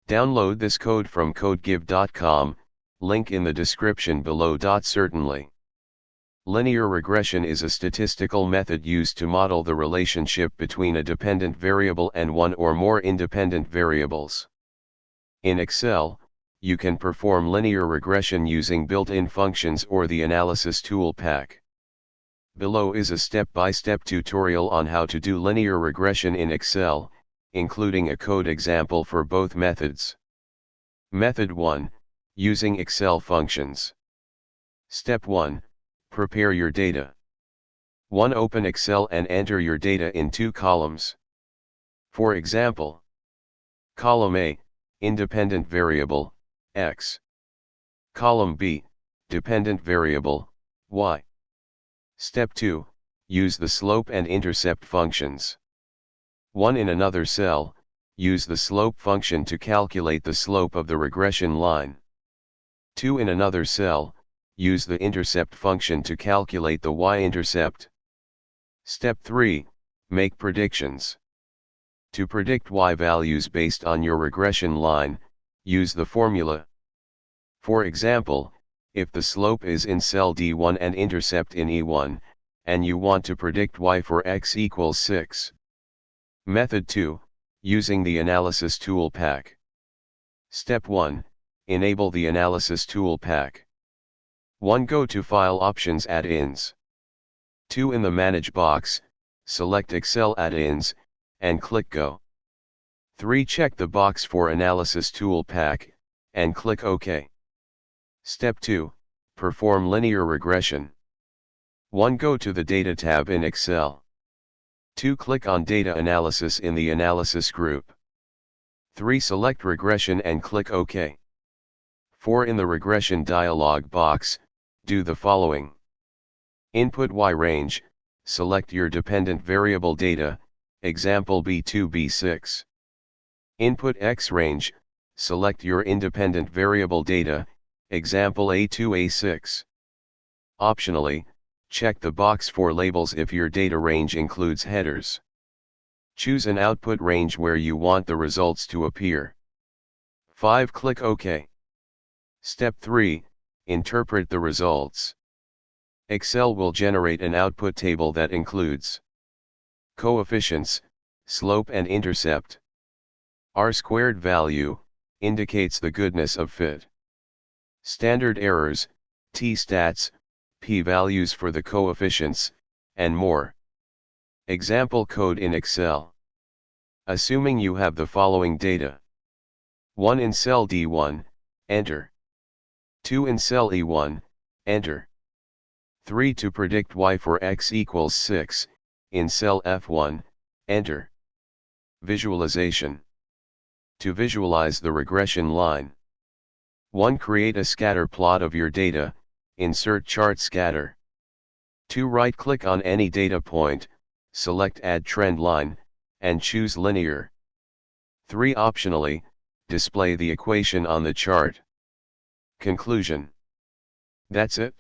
Download this code from codegive.com, link in the description below. Certainly. Linear regression is a statistical method used to model the relationship between a dependent variable and one or more independent variables. In Excel, you can perform linear regression using built-in functions or the analysis toolpak. Below is a step-by-step tutorial on how to do linear regression in Excel, including a code example for both methods. Method 1, using Excel functions. Step 1, prepare your data. 1. Open Excel and enter your data in 2 columns. For example, column A, independent variable, x. Column B, dependent variable, y. Step 2, use the slope and intercept functions. 1. In another cell, use the slope function to calculate the slope of the regression line. 2. In another cell, use the intercept function to calculate the y-intercept. Step 3, make predictions. To predict y values based on your regression line, use the formula. For example, if the slope is in cell D1 and intercept in E1, and you want to predict y for x equals 6. Method 2, using the analysis toolpak. Step 1, enable the analysis toolpak. 1. Go to File Options Add-ins. 2. In the Manage box, select Excel Add-ins, and click Go. 3. Check the box for Analysis Toolpak, and click OK. Step 2, perform linear regression. 1. Go to the Data tab in Excel. 2. Click on Data Analysis in the Analysis group. 3. Select Regression and click OK. 4. In the Regression dialog box, do the following. Input Y range, select your dependent variable data, example B2 B6. Input X range, select your independent variable data, example A2 A6. Optionally, check the box for labels if your data range includes headers. Choose an output range where you want the results to appear. 5. Click OK. Step 3, interpret the results. Excel will generate an output table that includes coefficients, slope and intercept. R-squared value, indicates the goodness of fit. Standard errors, t-stats, p-values for the coefficients, and more. Example code in Excel. Assuming you have the following data. 1. In cell D1, enter. 2. In cell E1, enter. 3. To predict y for x equals 6, in cell F1, enter. Visualization. To visualize the regression line. 1. Create a scatter plot of your data, insert chart scatter. 2. Right-click on any data point, select Add Trend Line, and choose Linear. 3. Optionally, display the equation on the chart. Conclusion. That's it.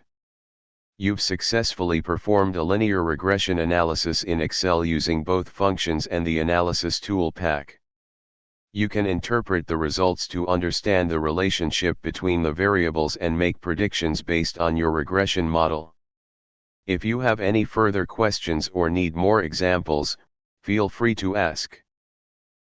You've successfully performed a linear regression analysis in Excel using both functions and the analysis toolpak. You can interpret the results to understand the relationship between the variables and make predictions based on your regression model. If you have any further questions or need more examples, feel free to ask.